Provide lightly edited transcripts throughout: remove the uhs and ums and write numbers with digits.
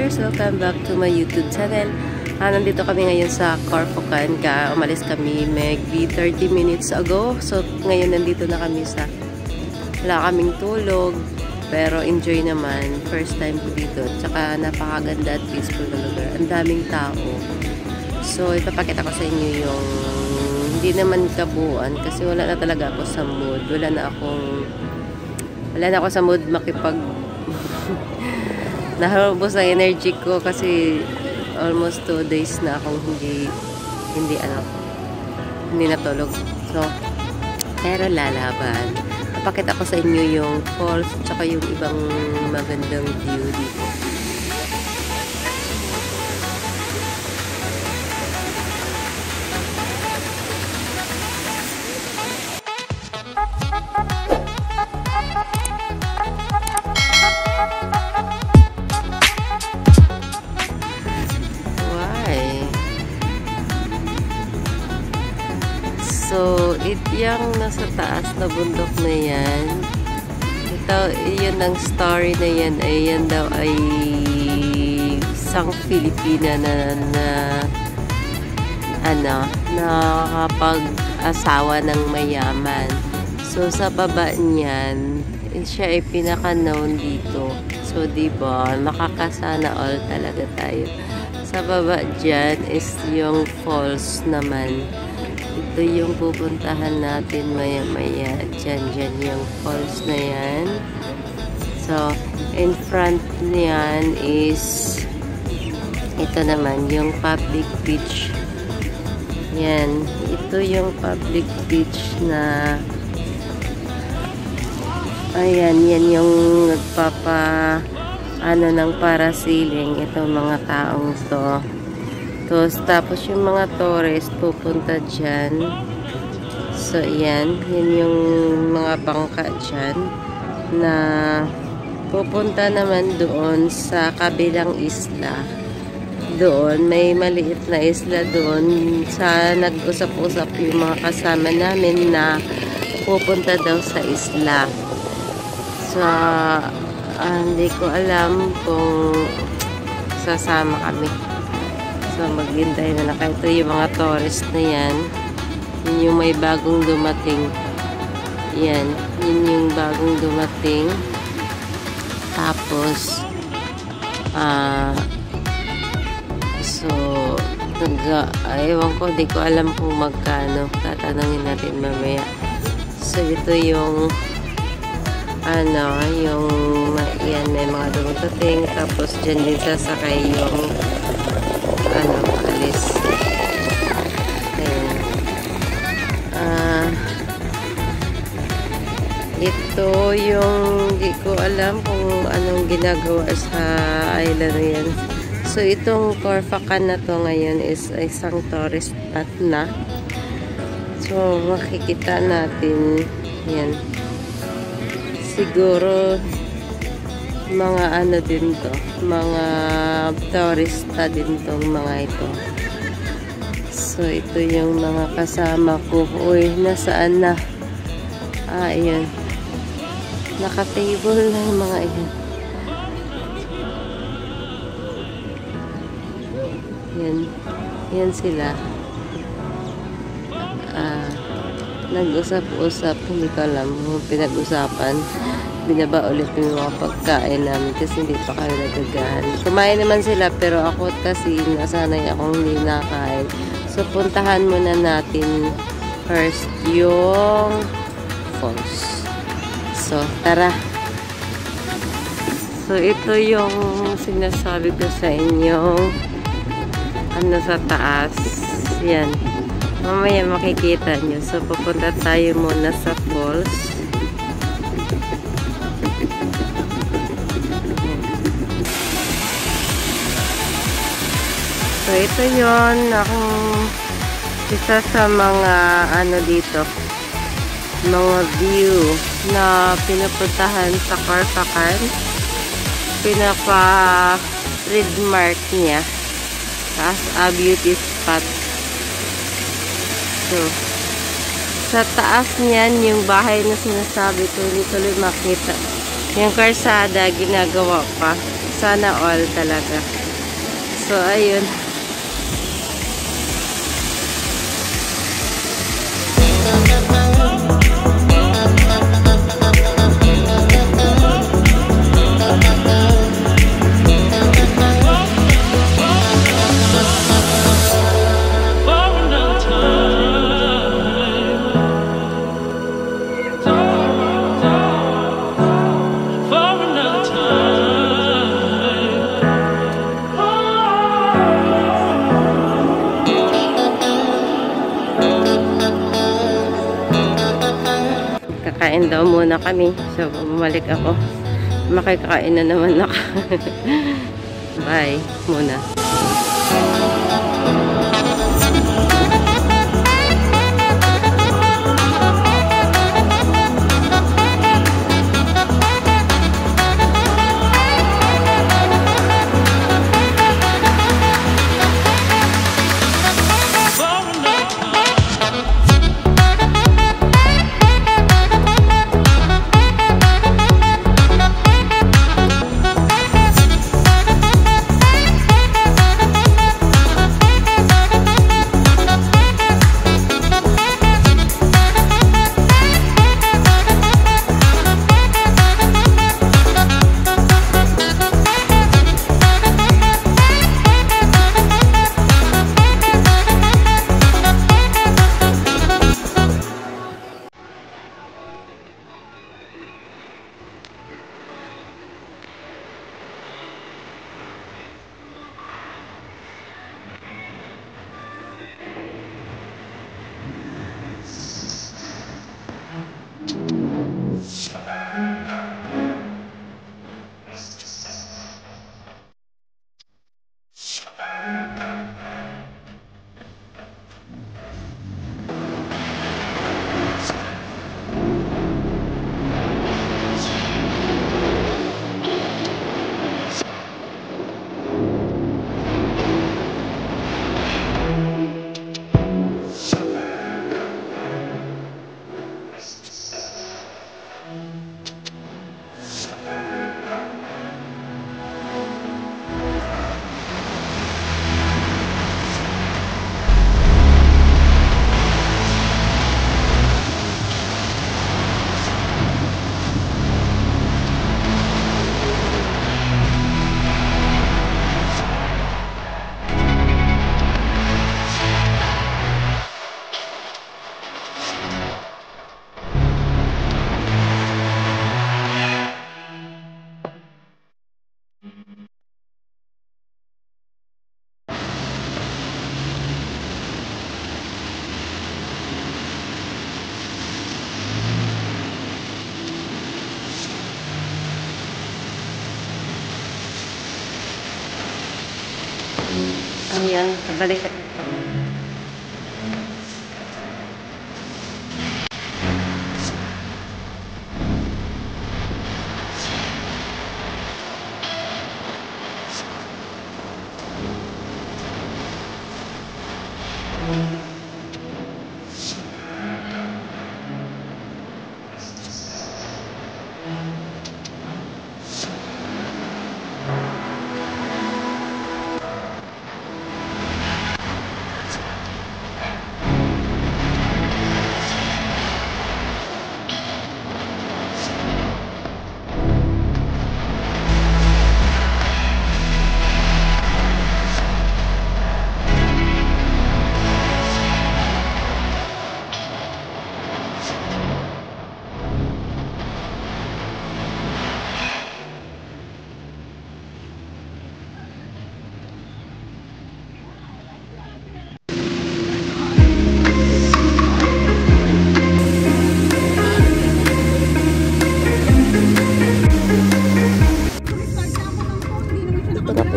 vloggers! Welcome back to my YouTube channel. Nandito kami ngayon sa Corfocan. Umalis kami maybe 30 minutes ago. So ngayon nandito na kami sa wala kaming tulog. Pero enjoy naman. First time ko dito. Tsaka napakaganda at peaceful na lugar. Ang daming tao. So ipapakita ko sa inyo yung hindi naman kabuuan kasi wala na talaga ako sa mood. Wala na ako sa mood makipag naharubos ang energy ko kasi almost 2 days na akong hindi natulog. So, pero lalaban. Napakita ko sa inyo yung falls tsaka yung ibang magandang view dito. So, yung nasa taas na bundok na yan, yun ang story na yan, ay yan daw ay isang Filipina na nakakapag-asawa ng mayaman. So, sa baba niyan, siya ay pinaka-known dito. So, diba, makakasana all talaga tayo. Sa baba dyan is yung falls naman. Ito yung pupuntahan natin maya-maya. Dyan yung falls na yan. So, in front niyan is ito naman, yung public beach. Yan. Ito yung public beach na ayan, yan yung ng parasailing. Itong mga taong to. Tapos yung mga tourist pupunta dyan. So, yan yung mga bangka dyan na pupunta naman doon sa kabilang isla. Doon, may maliit na isla doon. Nag-usap-usap yung mga kasama namin na pupunta daw sa isla. So, hindi ko alam kung sasama kami. So, maghintay na lang. Ito yung mga tourist na yan. Yun yung may bagong dumating. Yan. Yun yung bagong dumating. Tapos, so, ewan ko, di ko alam kung magkano. Tatanungin natin mamaya. So, ito yung yan, may mga dumating. Tapos, dyan din sasakay yung alis. Ayan. Ito yung di ko alam kung anong ginagawa sa island na yan. So, itong Corfocan na to ngayon is isang tourist spot na. So, makikita natin yan. Siguro mga din to, mga tourista din tong mga ito. So, ito yung mga kasama ko. Uy, nasaan na? Ayan. Naka-table na yung mga yan. Yan sila. Nag-usap-usap, hindi ko alam pinag-usapan. Binaba ulit yung mga pagkain namin kasi hindi pa kami nagagahan. Kumain naman sila pero ako kasi nasanay akong hindi nakain. So, puntahan muna natin first yung falls. So, tara. So, ito yung sinasabi ko sa inyo. Sa taas. Yan. Mamaya makikita nyo. So, pupunta tayo muna sa falls. So, ito yun. Isa sa mga dito. Mga view na pinupuntahan sa Corfocan. Pinaka-trademark niya. As a beauty spot. So, sa taas niyan, yung bahay na sinasabi ko, hindi tuloy makita. Yung karsada, ginagawa pa. Sana all talaga. So, ayun. Kakain daw muna kami. So, bumalik ako. Makikain na naman ako. Bye muna. Ayan, balik.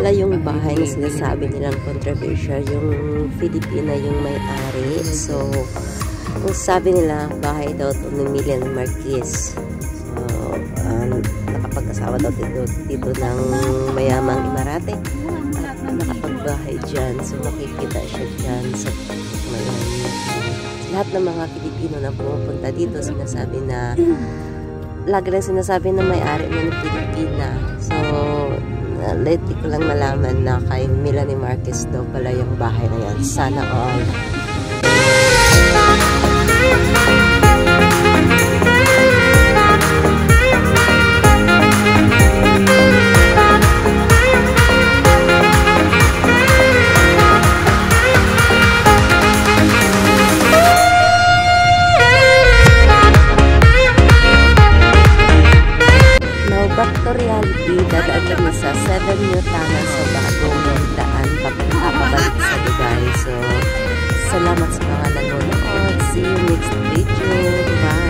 Pala yung bahay na sinasabi nilang controversial, yung Filipina yung may-ari. So, kung sabi nila, bahay daw ito ni Milian Marquez. So, nakapag-asawa daw dito ng mayamang Emirate. Nakapagbahay dyan. So, makikita siya dyan sa ngayon. Lahat ng mga Filipino na pumupunta dito, sinasabi na lagi lang sinasabi na may-ari na ng Filipina. So, lately ko lang nalaman na kay Melanie Marquez daw pala yung bahay na yan. Sana all. Back to reality, dadaan kami sa 7 new tunnel sa bagong daan pabalik sa Dubai. So, salamat sa mga nanonood. See you next video. Bye!